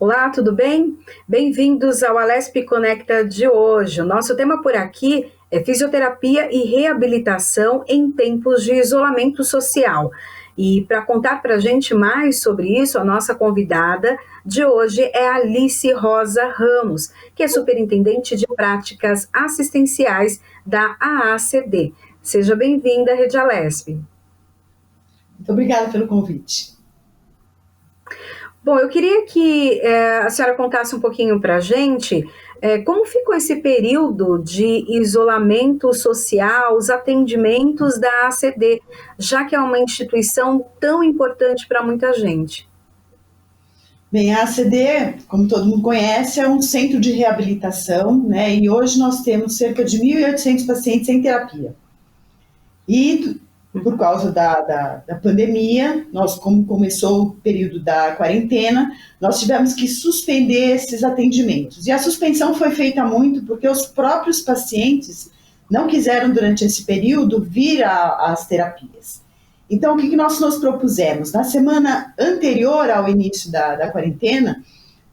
Olá, tudo bem? Bem-vindos ao Alesp Conecta de hoje. O nosso tema por aqui é fisioterapia e reabilitação em tempos de isolamento social. E para contar para a gente mais sobre isso, a nossa convidada de hoje é Alice Rosa Ramos, que é superintendente de práticas assistenciais da AACD. Seja bem-vinda, Rede Alesp. Muito obrigada pelo convite. Bom, eu queria que a senhora contasse um pouquinho para a gente como ficou esse período de isolamento social, os atendimentos da ACD, já que é uma instituição tão importante para muita gente. Bem, a ACD, como todo mundo conhece, é um centro de reabilitação, né? E hoje nós temos cerca de 1.800 pacientes em terapia. E por causa da pandemia, como começou o período da quarentena, nós tivemos que suspender esses atendimentos. E a suspensão foi feita muito porque os próprios pacientes não quiseram, durante esse período, vir às terapias. Então, o que nós nos propusemos? Na semana anterior ao início da quarentena,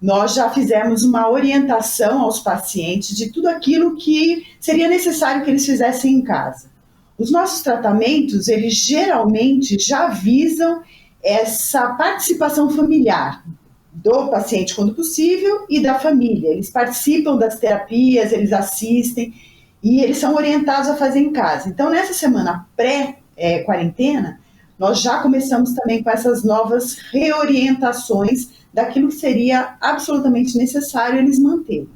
nós já fizemos uma orientação aos pacientes de tudo aquilo que seria necessário que eles fizessem em casa. Os nossos tratamentos, eles geralmente já visam essa participação familiar do paciente quando possível e da família. Eles participam das terapias, eles assistem e eles são orientados a fazer em casa. Então, nessa semana pré-quarentena, nós já começamos também com essas novas reorientações daquilo que seria absolutamente necessário eles manterem,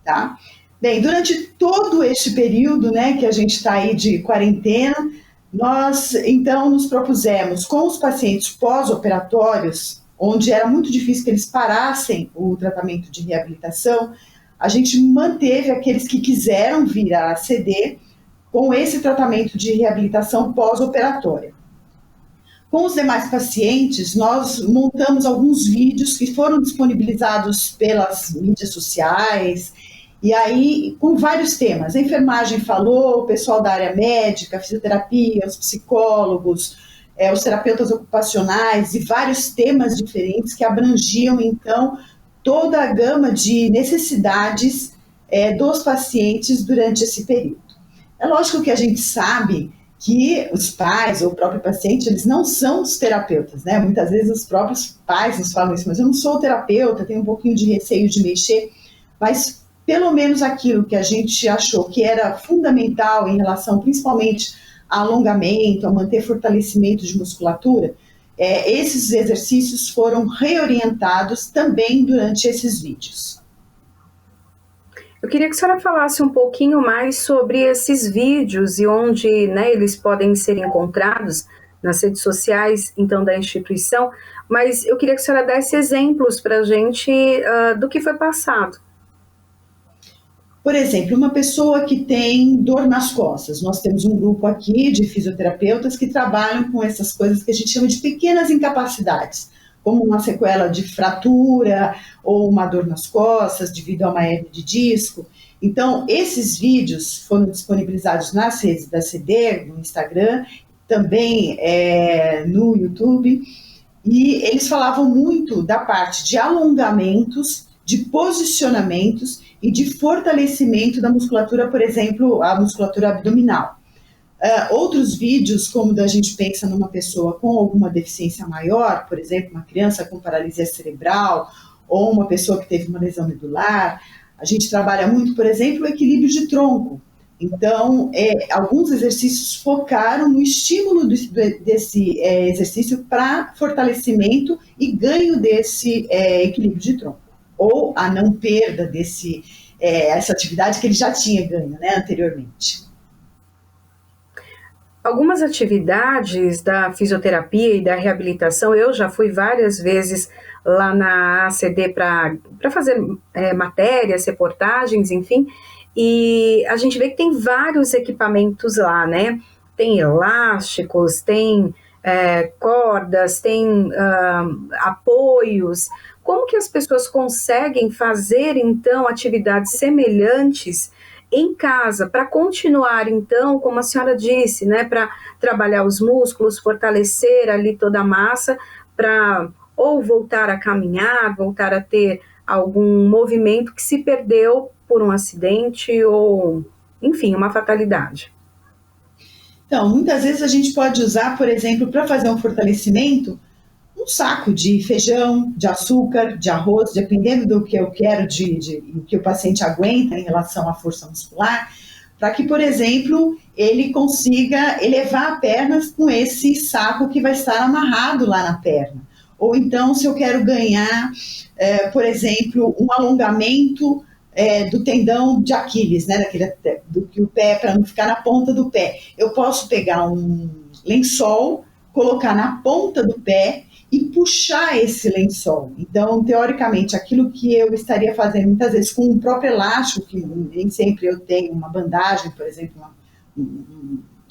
tá? Bem, durante todo este período, né, que a gente está aí de quarentena, nós então nos propusemos com os pacientes pós-operatórios, onde era muito difícil que eles parassem o tratamento de reabilitação, a gente manteve aqueles que quiseram vir à ACD com esse tratamento de reabilitação pós-operatória. Com os demais pacientes, nós montamos alguns vídeos que foram disponibilizados pelas mídias sociais, e aí, com vários temas. A enfermagem falou, o pessoal da área médica, a fisioterapia, os psicólogos, os terapeutas ocupacionais e vários temas diferentes que abrangiam, então, toda a gama de necessidades dos pacientes durante esse período. É lógico que a gente sabe que os pais ou o próprio paciente, eles não são os terapeutas, né? Muitas vezes os próprios pais nos falam isso, mas eu não sou terapeuta, tenho um pouquinho de receio de mexer, mas pelo menos aquilo que a gente achou que era fundamental em relação principalmente a alongamento, a manter fortalecimento de musculatura, esses exercícios foram reorientados também durante esses vídeos. Eu queria que a senhora falasse um pouquinho mais sobre esses vídeos e onde, né, eles podem ser encontrados nas redes sociais, então, da instituição, mas eu queria que a senhora desse exemplos para a gente do que foi passado. Por exemplo, uma pessoa que tem dor nas costas, nós temos um grupo aqui de fisioterapeutas que trabalham com essas coisas que a gente chama de pequenas incapacidades, como uma sequela de fratura ou uma dor nas costas devido a uma hernia de disco. Então, esses vídeos foram disponibilizados nas redes da CD, no Instagram, também no YouTube, e eles falavam muito da parte de alongamentos, de posicionamentos e de fortalecimento da musculatura, por exemplo, a musculatura abdominal. Outros vídeos, como da gente pensa numa pessoa com alguma deficiência maior, por exemplo, uma criança com paralisia cerebral ou uma pessoa que teve uma lesão medular, a gente trabalha muito, por exemplo, o equilíbrio de tronco. Então, alguns exercícios focaram no estímulo desse exercício para fortalecimento e ganho desse equilíbrio de tronco, ou a não perda essa atividade que ele já tinha ganho, né, anteriormente. Algumas atividades da fisioterapia e da reabilitação, eu já fui várias vezes lá na ACD para fazer matérias, reportagens, enfim, e a gente vê que tem vários equipamentos lá, né? Tem elásticos, tem cordas, tem apoios. Como que as pessoas conseguem fazer, então, atividades semelhantes em casa, para continuar, então, como a senhora disse, né, para trabalhar os músculos, fortalecer ali toda a massa, para ou voltar a caminhar, voltar a ter algum movimento que se perdeu por um acidente ou, enfim, uma fatalidade. Então, muitas vezes a gente pode usar, por exemplo, para fazer um fortalecimento, um saco de feijão, de açúcar, de arroz, dependendo do que eu quero, do que o paciente aguenta em relação à força muscular, para que, por exemplo, ele consiga elevar a perna com esse saco que vai estar amarrado lá na perna. Ou então, se eu quero ganhar, por exemplo, um alongamento do tendão de Aquiles, né, do que o pé, para não ficar na ponta do pé, eu posso pegar um lençol, colocar na ponta do pé e puxar esse lençol. Então, teoricamente, aquilo que eu estaria fazendo muitas vezes com um próprio elástico, que nem sempre eu tenho uma bandagem, por exemplo,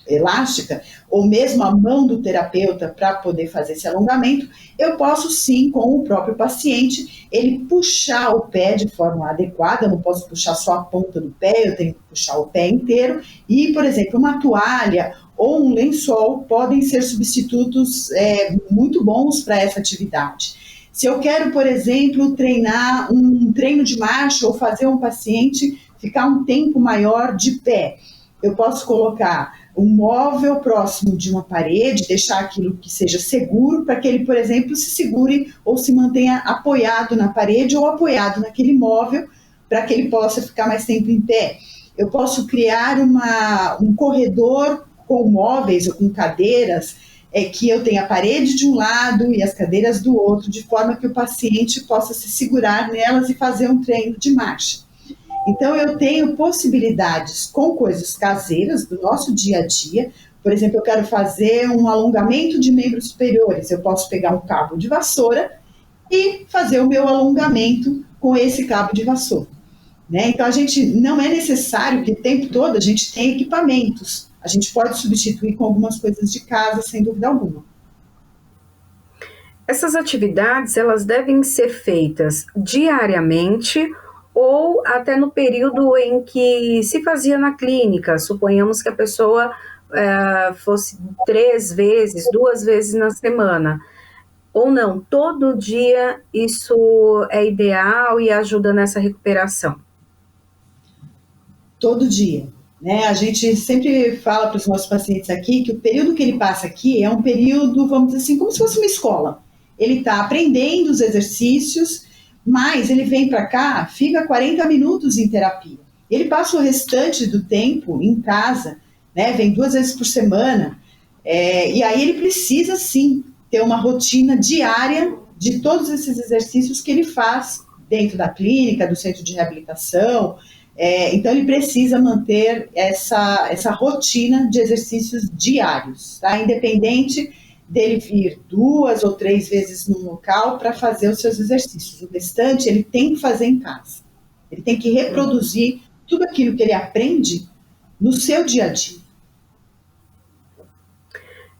elástica, ou mesmo a mão do terapeuta para poder fazer esse alongamento, eu posso sim, com o próprio paciente, ele puxar o pé de forma adequada, eu não posso puxar só a ponta do pé, eu tenho que puxar o pé inteiro, e, por exemplo, uma toalha ou um lençol podem ser substitutos muito bons para essa atividade. Se eu quero, por exemplo, treinar um treino de marcha ou fazer um paciente ficar um tempo maior de pé, eu posso colocar um móvel próximo de uma parede, deixar aquilo que seja seguro para que ele, por exemplo, se segure ou se mantenha apoiado na parede ou apoiado naquele móvel para que ele possa ficar mais tempo em pé. Eu posso criar um corredor com móveis ou com cadeiras que eu tenha a parede de um lado e as cadeiras do outro, de forma que o paciente possa se segurar nelas e fazer um treino de marcha. Então, eu tenho possibilidades com coisas caseiras do nosso dia a dia. Por exemplo, eu quero fazer um alongamento de membros superiores. Eu posso pegar um cabo de vassoura e fazer o meu alongamento com esse cabo de vassoura. Né? Então, não é necessário que o tempo todo a gente tenha equipamentos. A gente pode substituir com algumas coisas de casa, sem dúvida alguma. Essas atividades, elas devem ser feitas diariamente ou até no período em que se fazia na clínica. Suponhamos que a pessoa fosse 3 vezes, 2 vezes na semana. Ou não, todo dia isso é ideal e ajuda nessa recuperação? Todo dia. Né? A gente sempre fala para os nossos pacientes aqui que o período que ele passa aqui é um período, vamos dizer assim, como se fosse uma escola. Ele está aprendendo os exercícios, mas ele vem para cá, fica 40 minutos em terapia. Ele passa o restante do tempo em casa, né? Vem 2 vezes por semana, e aí ele precisa sim ter uma rotina diária de todos esses exercícios que ele faz dentro da clínica, do centro de reabilitação. Então ele precisa manter essa rotina de exercícios diários, tá? Independente dele vir 2 ou 3 vezes no local para fazer os seus exercícios. O restante ele tem que fazer em casa. Ele tem que reproduzir tudo aquilo que ele aprende no seu dia a dia.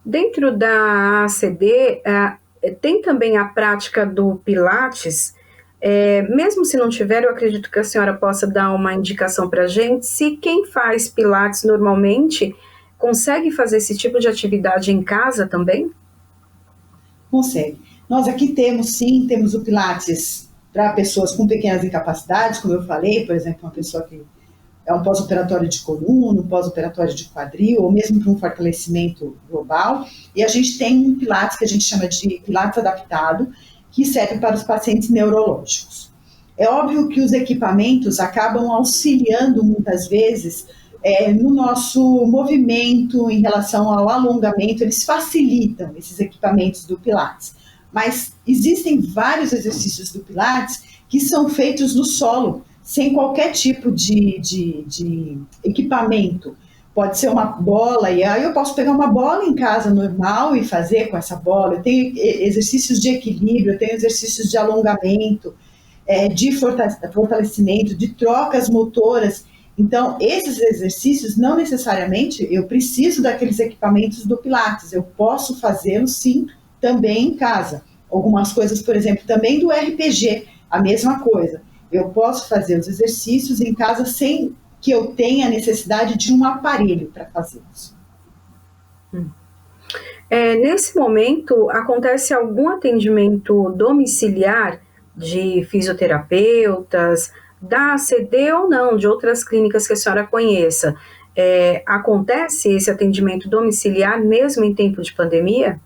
Dentro da ACD, tem também a prática do Pilates. Mesmo se não tiver, eu acredito que a senhora possa dar uma indicação para a gente, se quem faz Pilates normalmente consegue fazer esse tipo de atividade em casa também? Consegue. Nós aqui temos o Pilates para pessoas com pequenas incapacidades, como eu falei, por exemplo, uma pessoa que é um pós-operatório de coluna, um pós-operatório de quadril, ou mesmo para um fortalecimento global. E a gente tem um Pilates que a gente chama de Pilates adaptado, que serve para os pacientes neurológicos. É óbvio que os equipamentos acabam auxiliando muitas vezes no nosso movimento em relação ao alongamento, eles facilitam esses equipamentos do Pilates. Mas existem vários exercícios do Pilates que são feitos no solo, sem qualquer tipo de equipamento. Pode ser uma bola, e aí eu posso pegar uma bola em casa normal e fazer com essa bola. Eu tenho exercícios de equilíbrio, eu tenho exercícios de alongamento, de fortalecimento, de trocas motoras. Então, esses exercícios, não necessariamente eu preciso daqueles equipamentos do Pilates, eu posso fazê-los sim, também em casa. Algumas coisas, por exemplo, também do RPG, a mesma coisa. Eu posso fazer os exercícios em casa sem que eu tenha necessidade de um aparelho para fazê-los. Nesse momento, acontece algum atendimento domiciliar de fisioterapeutas, da ACD ou não, de outras clínicas que a senhora conheça? Acontece esse atendimento domiciliar mesmo em tempo de pandemia?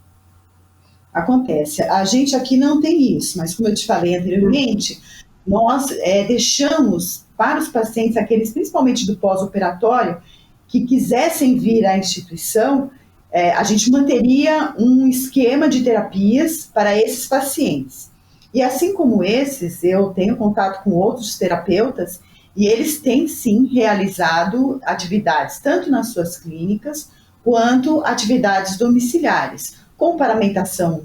Acontece. A gente aqui não tem isso, mas como eu te falei anteriormente, nós deixamos para os pacientes, aqueles principalmente do pós-operatório, que quisessem vir à instituição, a gente manteria um esquema de terapias para esses pacientes. E assim como esses, eu tenho contato com outros terapeutas e eles têm sim realizado atividades, tanto nas suas clínicas, quanto atividades domiciliares, com paramentação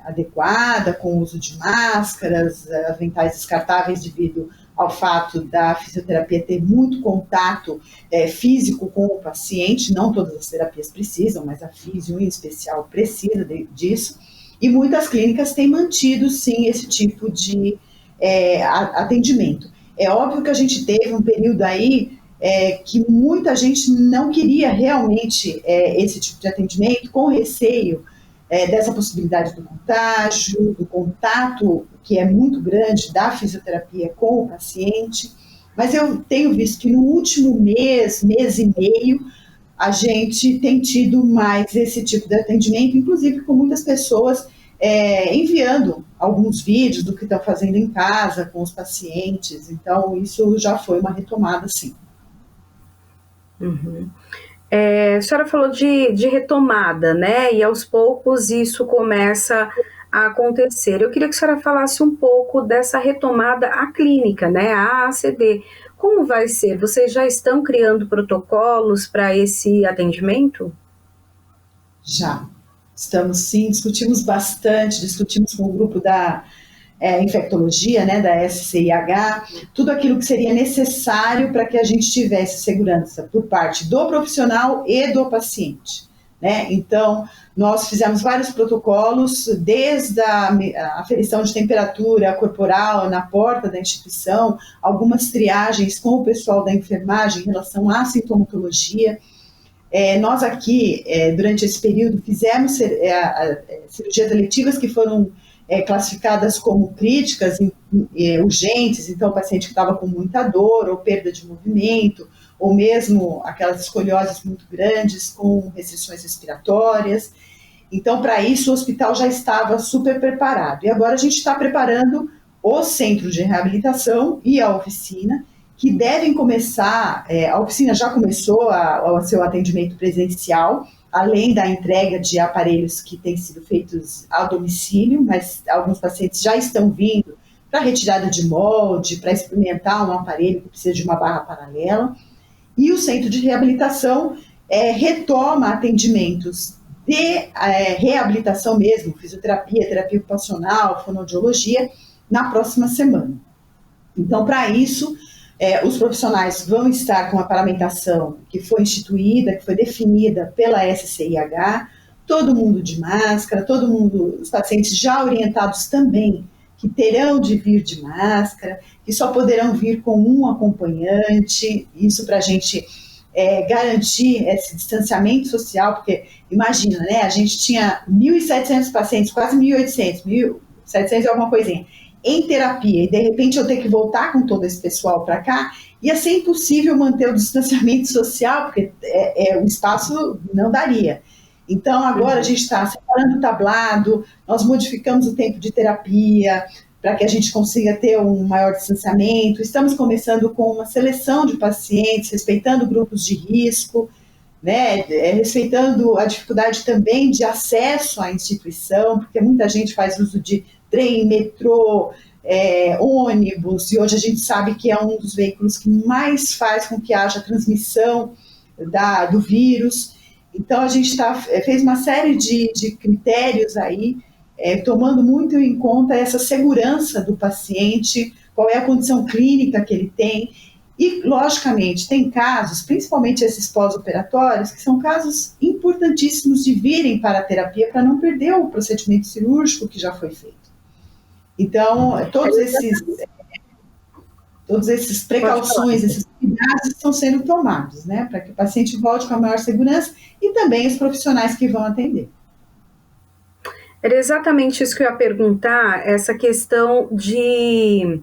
adequada, com uso de máscaras, aventais descartáveis devido ao fato da fisioterapia ter muito contato físico com o paciente. Não todas as terapias precisam, mas a fisio em especial precisa disso. E muitas clínicas têm mantido, sim, esse tipo de atendimento. É óbvio que a gente teve um período aí que muita gente não queria realmente esse tipo de atendimento, com receio dessa possibilidade do contágio, do contato, que é muito grande, da fisioterapia com o paciente. Mas eu tenho visto que no último mês, mês e meio, a gente tem tido mais esse tipo de atendimento, inclusive com muitas pessoas enviando alguns vídeos do que estão fazendo em casa com os pacientes. Então, isso já foi uma retomada, sim. Uhum. A senhora falou de retomada, né? E aos poucos isso começa a acontecer. Eu queria que a senhora falasse um pouco dessa retomada à clínica, né? A ACD. Como vai ser? Vocês já estão criando protocolos para esse atendimento? Já. Estamos sim, discutimos bastante, discutimos com o grupo da infectologia, né, da SCIH, tudo aquilo que seria necessário para que a gente tivesse segurança por parte do profissional e do paciente, né? Então, nós fizemos vários protocolos, desde a aferição de temperatura corporal na porta da instituição, algumas triagens com o pessoal da enfermagem em relação à sintomatologia. Nós aqui, durante esse período, fizemos cirurgias eletivas que foram classificadas como críticas, urgentes. Então, o paciente que estava com muita dor ou perda de movimento, ou mesmo aquelas escolioses muito grandes com restrições respiratórias. Então, para isso, o hospital já estava super preparado. E agora a gente está preparando o centro de reabilitação e a oficina, que devem começar, a oficina já começou o seu atendimento presencial, além da entrega de aparelhos que têm sido feitos ao domicílio, mas alguns pacientes já estão vindo para retirada de molde, para experimentar um aparelho que precisa de uma barra paralela. E o centro de reabilitação retoma atendimentos de reabilitação mesmo, fisioterapia, terapia ocupacional, fonoaudiologia, na próxima semana. Então, para isso, os profissionais vão estar com a paramentação que foi instituída, que foi definida pela SCIH, todo mundo de máscara, todo mundo, os pacientes já orientados também, que terão de vir de máscara, que só poderão vir com um acompanhante, isso para a gente garantir esse distanciamento social, porque imagina, né, a gente tinha 1.700 pacientes, quase 1.800, 1.700 e alguma coisinha, em terapia, e de repente eu ter que voltar com todo esse pessoal para cá, ia ser impossível manter o distanciamento social, porque o espaço não daria. Então, agora a gente está separando o tablado, nós modificamos o tempo de terapia, para que a gente consiga ter um maior distanciamento. Estamos começando com uma seleção de pacientes, respeitando grupos de risco, né, respeitando a dificuldade também de acesso à instituição, porque muita gente faz uso de trem, metrô, ônibus, e hoje a gente sabe que é um dos veículos que mais faz com que haja transmissão do vírus. Então, a gente fez uma série de critérios aí, tomando muito em conta essa segurança do paciente, qual é a condição clínica que ele tem. E, logicamente, tem casos, principalmente esses pós-operatórios, que são casos importantíssimos de virem para a terapia para não perder o procedimento cirúrgico que já foi feito. Então, todos esses precauções, esses cuidados estão sendo tomados, né, para que o paciente volte com a maior segurança, e também os profissionais que vão atender. Era exatamente isso que eu ia perguntar, essa questão de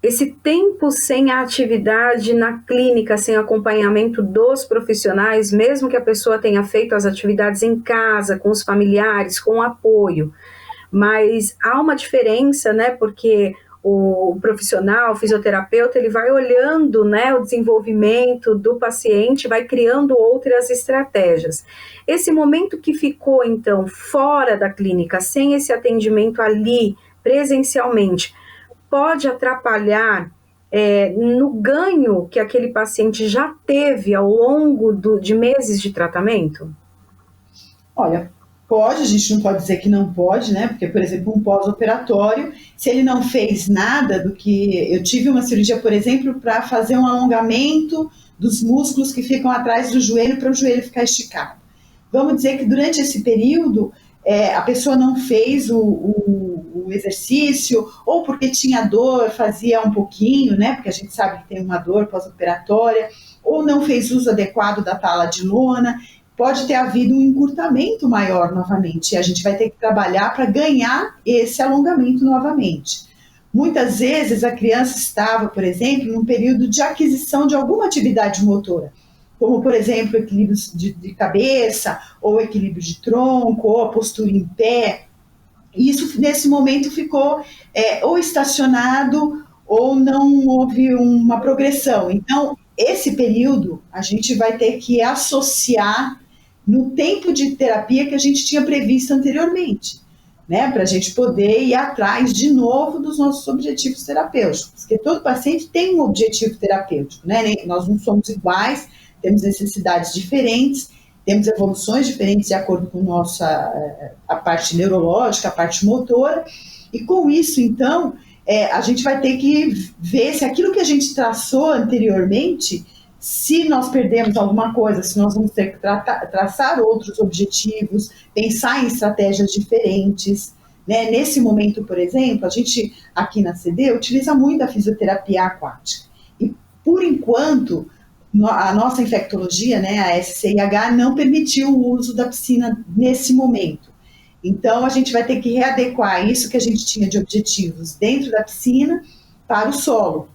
esse tempo sem a atividade na clínica, sem acompanhamento dos profissionais, mesmo que a pessoa tenha feito as atividades em casa, com os familiares, com apoio. Mas há uma diferença, né, porque o profissional, o fisioterapeuta, ele vai olhando, né, o desenvolvimento do paciente, vai criando outras estratégias. Esse momento que ficou, então, fora da clínica, sem esse atendimento ali, presencialmente, pode atrapalhar no ganho que aquele paciente já teve ao longo de meses de tratamento? Olha, pode, a gente não pode dizer que não pode, né? Porque, por exemplo, um pós-operatório, se ele não fez nada do que. Eu tive uma cirurgia, por exemplo, para fazer um alongamento dos músculos que ficam atrás do joelho para o joelho ficar esticado. Vamos dizer que durante esse período a pessoa não fez o exercício, ou porque tinha dor, fazia um pouquinho, né? Porque a gente sabe que tem uma dor pós-operatória, ou não fez uso adequado da tala de lona, pode ter havido um encurtamento maior novamente, e a gente vai ter que trabalhar para ganhar esse alongamento novamente. Muitas vezes a criança estava, por exemplo, num período de aquisição de alguma atividade motora, como, por exemplo, equilíbrio de cabeça, ou equilíbrio de tronco, ou a postura em pé. E isso, nesse momento, ficou ou estacionado, ou não houve uma progressão. Então, esse período, a gente vai ter que associar no tempo de terapia que a gente tinha previsto anteriormente, né? Para a gente poder ir atrás de novo dos nossos objetivos terapêuticos, porque todo paciente tem um objetivo terapêutico, né? Nós não somos iguais, temos necessidades diferentes, temos evoluções diferentes de acordo com a parte neurológica, a parte motora, e com isso, então, a gente vai ter que ver se aquilo que a gente traçou anteriormente, se nós perdemos alguma coisa, se nós vamos ter que traçar outros objetivos, pensar em estratégias diferentes, né? Nesse momento, por exemplo, a gente aqui na CD utiliza muito a fisioterapia aquática. E, por enquanto, a nossa infectologia, né, a SCIH, não permitiu o uso da piscina nesse momento. Então, a gente vai ter que readequar isso que a gente tinha de objetivos dentro da piscina para o solo,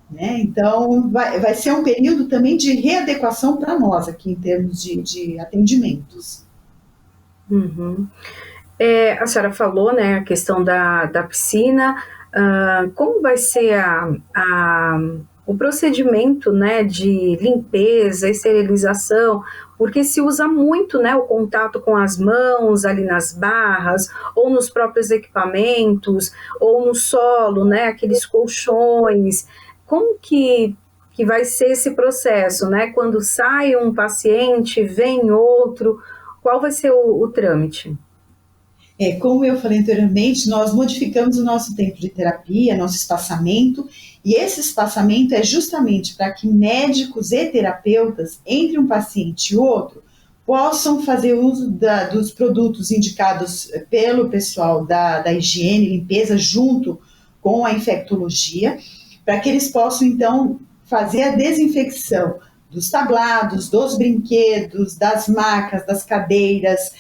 né? Então, vai ser um período também de readequação para nós aqui em termos de atendimentos. Uhum. A senhora falou, né, a questão da piscina, como vai ser o procedimento, né, de limpeza, esterilização, porque se usa muito, né, o contato com as mãos ali nas barras, ou nos próprios equipamentos, ou no solo, né, aqueles colchões. Como que vai ser esse processo, né, quando sai um paciente, vem outro, qual vai ser o trâmite? Como eu falei anteriormente, nós modificamos o nosso tempo de terapia, nosso espaçamento, e esse espaçamento é justamente para que médicos e terapeutas, entre um paciente e outro, possam fazer uso dos produtos indicados pelo pessoal da higiene e limpeza junto com a infectologia, para que eles possam, então, fazer a desinfecção dos tablados, dos brinquedos, das macas, das cadeiras.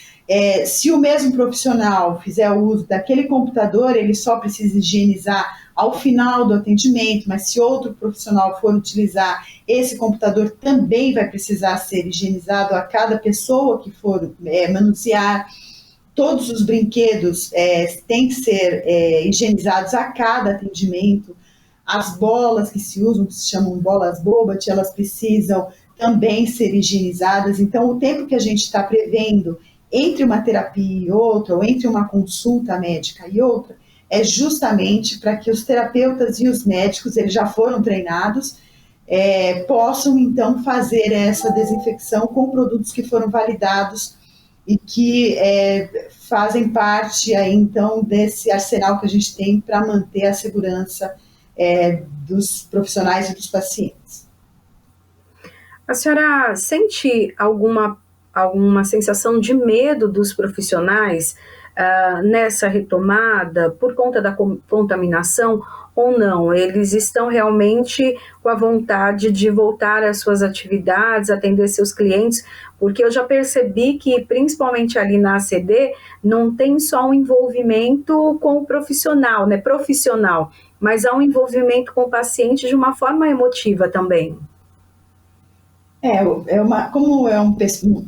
Se o mesmo profissional fizer o uso daquele computador, ele só precisa higienizar ao final do atendimento, mas se outro profissional for utilizar esse computador, também vai precisar ser higienizado a cada pessoa que for manusear. Todos os brinquedos têm que ser higienizados a cada atendimento. As bolas que se usam, que se chamam bolas Bobat, elas precisam também ser higienizadas. Então, o tempo que a gente está prevendo entre uma terapia e outra, ou entre uma consulta médica e outra, é justamente para que os terapeutas e os médicos, eles já foram treinados, possam, então, fazer essa desinfecção com produtos que foram validados e que fazem parte, aí, então, desse arsenal que a gente tem para manter a segurança dos profissionais e dos pacientes. A senhora sente alguma sensação de medo dos profissionais nessa retomada por conta da contaminação, ou não? Eles estão realmente com a vontade de voltar às suas atividades, atender seus clientes? Porque eu já percebi que, principalmente ali na ACD, não tem só um envolvimento com o profissional, né, profissional, mas há um envolvimento com o paciente de uma forma emotiva também.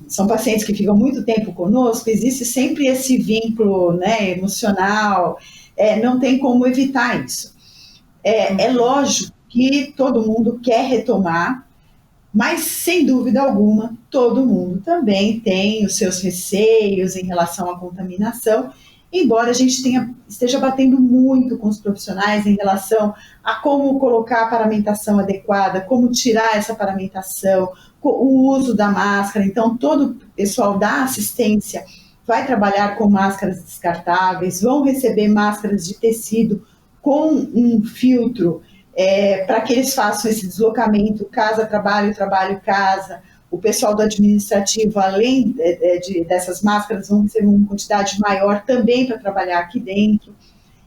São pacientes que ficam muito tempo conosco, existe sempre esse vínculo, né, emocional, não tem como evitar isso. É lógico que todo mundo quer retomar, mas, sem dúvida alguma, todo mundo também tem os seus receios em relação à contaminação, embora a gente esteja batendo muito com os profissionais em relação a como colocar a paramentação adequada, como tirar essa paramentação, o uso da máscara. Então, todo o pessoal da assistência vai trabalhar com máscaras descartáveis, vão receber máscaras de tecido com um filtro, para que eles façam esse deslocamento, casa-trabalho, trabalho-casa. O pessoal do administrativo, além dessas máscaras, vão receber uma quantidade maior também para trabalhar aqui dentro.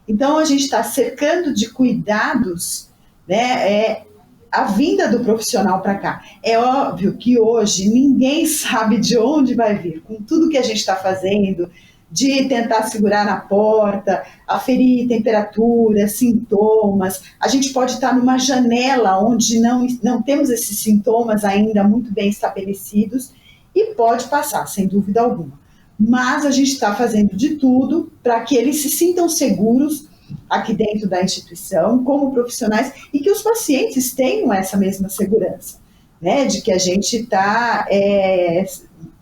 Então, a gente está cercando de cuidados, né, a vinda do profissional para cá. É óbvio que hoje ninguém sabe de onde vai vir, com tudo que a gente está fazendo, de tentar segurar na porta, aferir temperatura, sintomas. A gente pode estar numa janela onde não temos esses sintomas ainda muito bem estabelecidos e pode passar, sem dúvida alguma. Mas a gente está fazendo de tudo para que eles se sintam seguros aqui dentro da instituição, como profissionais, e que os pacientes tenham essa mesma segurança, né, de que a gente está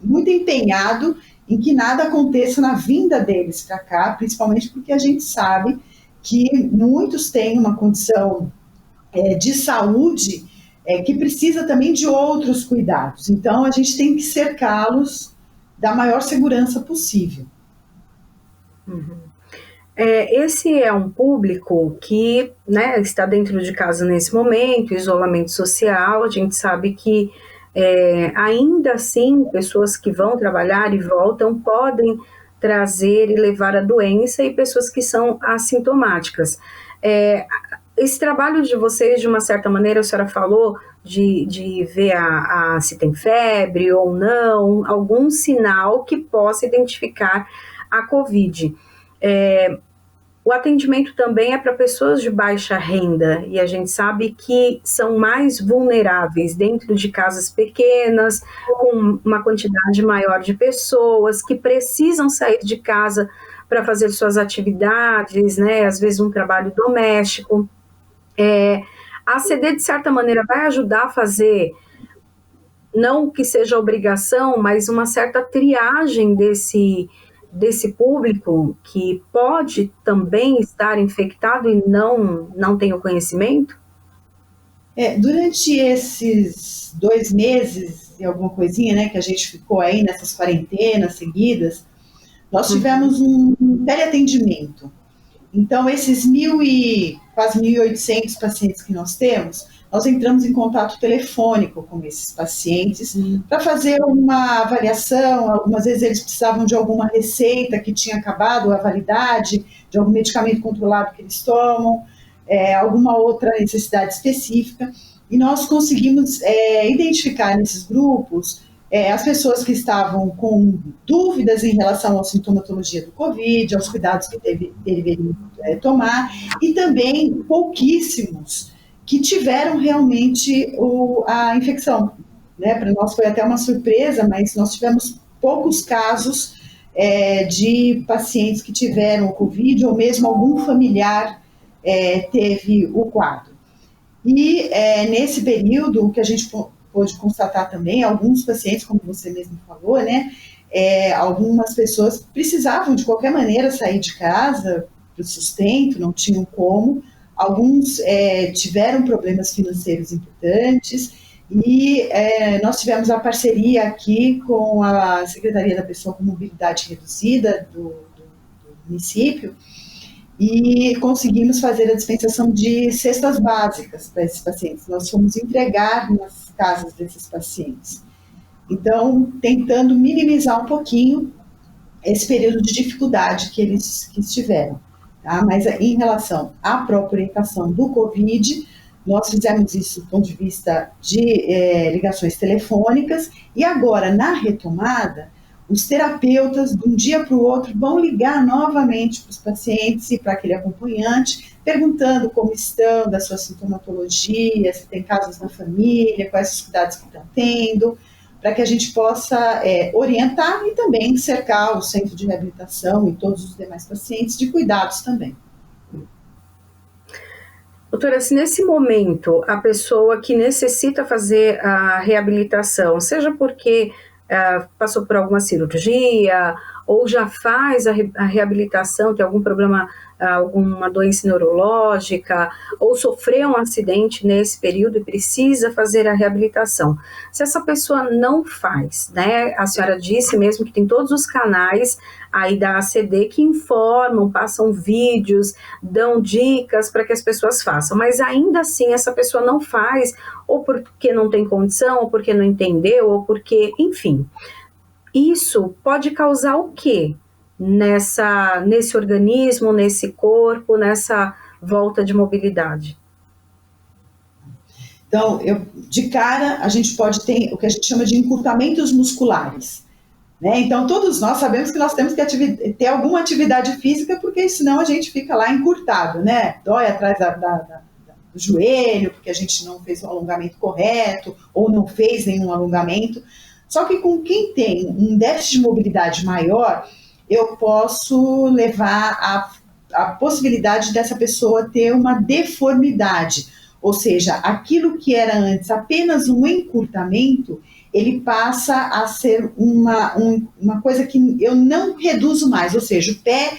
muito empenhado em que nada aconteça na vinda deles para cá, principalmente porque a gente sabe que muitos têm uma condição de saúde que precisa também de outros cuidados. Então, a gente tem que cercá-los da maior segurança possível. Uhum. Esse é um público que, né, está dentro de casa nesse momento, isolamento social. A gente sabe que ainda assim, pessoas que vão trabalhar e voltam podem trazer e levar a doença, e pessoas que são assintomáticas. Esse trabalho de vocês, de uma certa maneira, a senhora falou de ver se tem febre ou não, algum sinal que possa identificar a COVID. O atendimento também é para pessoas de baixa renda, e a gente sabe que são mais vulneráveis dentro de casas pequenas, com uma quantidade maior de pessoas que precisam sair de casa para fazer suas atividades, né? Às vezes um trabalho doméstico. A ACD, de certa maneira, vai ajudar a fazer, não que seja obrigação, mas uma certa triagem desse público que pode também estar infectado e não tem o conhecimento? Durante esses 2 meses e alguma coisinha, né, que a gente ficou aí nessas quarentenas seguidas, nós tivemos um teleatendimento. Então, esses quase 1.800 pacientes que nós temos, nós entramos em contato telefônico com esses pacientes para fazer uma avaliação. Algumas vezes eles precisavam de alguma receita que tinha acabado a validade, de algum medicamento controlado que eles tomam, alguma outra necessidade específica. E nós conseguimos identificar nesses grupos as pessoas que estavam com dúvidas em relação à sintomatologia do Covid, aos cuidados que deveriam tomar, e também pouquíssimos que tiveram realmente a infecção. Né? Para nós foi até uma surpresa, mas nós tivemos poucos casos de pacientes que tiveram o Covid, ou mesmo algum familiar teve o quadro. E nesse período, o que a gente pôde constatar também, alguns pacientes, como você mesmo falou, né, algumas pessoas precisavam de qualquer maneira sair de casa para o sustento, não tinham como. Alguns tiveram problemas financeiros importantes, e nós tivemos a parceria aqui com a Secretaria da Pessoa com Mobilidade Reduzida do município, e conseguimos fazer a dispensação de cestas básicas para esses pacientes. Nós fomos entregar nas casas desses pacientes. Então, tentando minimizar um pouquinho esse período de dificuldade que eles tiveram. tá? Mas em relação à própria orientação do Covid, nós fizemos isso do ponto de vista de ligações telefônicas, e agora, na retomada, os terapeutas, de um dia para o outro, vão ligar novamente para os pacientes e para aquele acompanhante, perguntando como estão, da sua sintomatologia, se tem casos na família, quais os cuidados que estão tendo, para que a gente possa orientar e também cercar o centro de reabilitação e todos os demais pacientes de cuidados também. Doutora, se nesse momento a pessoa que necessita fazer a reabilitação, seja porque passou por alguma cirurgia ou já faz a reabilitação, tem algum problema, alguma doença neurológica, ou sofreu um acidente nesse período e precisa fazer a reabilitação. Se essa pessoa não faz, né, a senhora disse mesmo que tem todos os canais aí da ACD que informam, passam vídeos, dão dicas para que as pessoas façam, mas ainda assim essa pessoa não faz, ou porque não tem condição, ou porque não entendeu, ou enfim. Isso pode causar o quê? Nesse organismo, nesse corpo, nessa volta de mobilidade? Então, de cara, a gente pode ter o que a gente chama de encurtamentos musculares. Né? Então, todos nós sabemos que nós temos que ter alguma atividade física, porque senão a gente fica lá encurtado, né? Dói atrás do joelho, porque a gente não fez o alongamento correto, ou não fez nenhum alongamento. Só que com quem tem um déficit de mobilidade maior, eu posso levar a possibilidade dessa pessoa ter uma deformidade, ou seja, aquilo que era antes apenas um encurtamento, ele passa a ser uma coisa que eu não reduzo mais, ou seja, o pé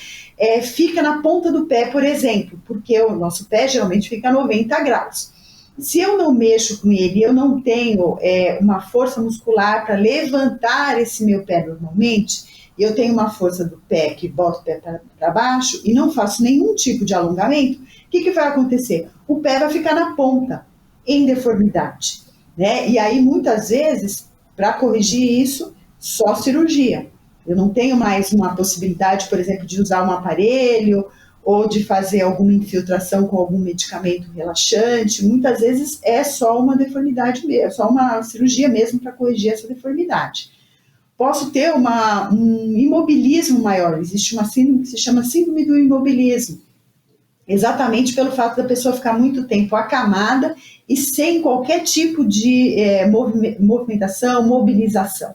fica na ponta do pé, por exemplo, porque o nosso pé geralmente fica a 90 graus. Se eu não mexo com ele, eu não tenho uma força muscular para levantar esse meu pé normalmente, e eu tenho uma força do pé que bota o pé para baixo e não faço nenhum tipo de alongamento, o que vai acontecer? O pé vai ficar na ponta, em deformidade. Né? E aí, muitas vezes, para corrigir isso, só cirurgia. Eu não tenho mais uma possibilidade, por exemplo, de usar um aparelho ou de fazer alguma infiltração com algum medicamento relaxante. Muitas vezes é só uma deformidade mesmo, só uma cirurgia mesmo para corrigir essa deformidade. Posso ter um imobilismo maior. Existe uma síndrome que se chama síndrome do imobilismo, exatamente pelo fato da pessoa ficar muito tempo acamada e sem qualquer tipo de movimentação, mobilização.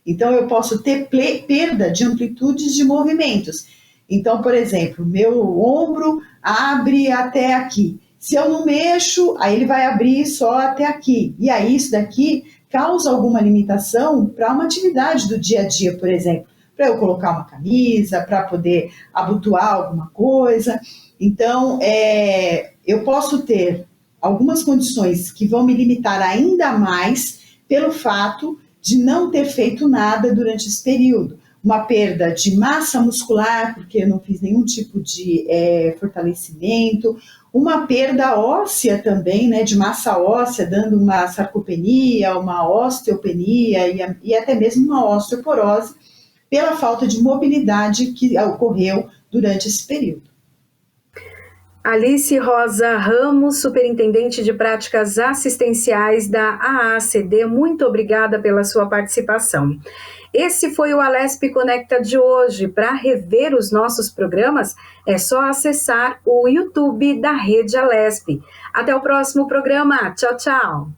Então, eu posso ter perda de amplitudes de movimentos. Então, por exemplo, meu ombro abre até aqui. Se eu não mexo, aí ele vai abrir só até aqui. E aí, isso daqui causa alguma limitação para uma atividade do dia a dia, por exemplo, para eu colocar uma camisa, para poder abotoar alguma coisa. Então, eu posso ter algumas condições que vão me limitar ainda mais pelo fato de não ter feito nada durante esse período. Uma perda de massa muscular, porque eu não fiz nenhum tipo de fortalecimento, uma perda óssea também, né, de massa óssea, dando uma sarcopenia, uma osteopenia e até mesmo uma osteoporose, pela falta de mobilidade que ocorreu durante esse período. Alice Rosa Ramos, superintendente de práticas assistenciais da AACD, muito obrigada pela sua participação. Esse foi o Alesp Conecta de hoje. Para rever os nossos programas, é só acessar o YouTube da Rede Alesp. Até o próximo programa. Tchau, tchau.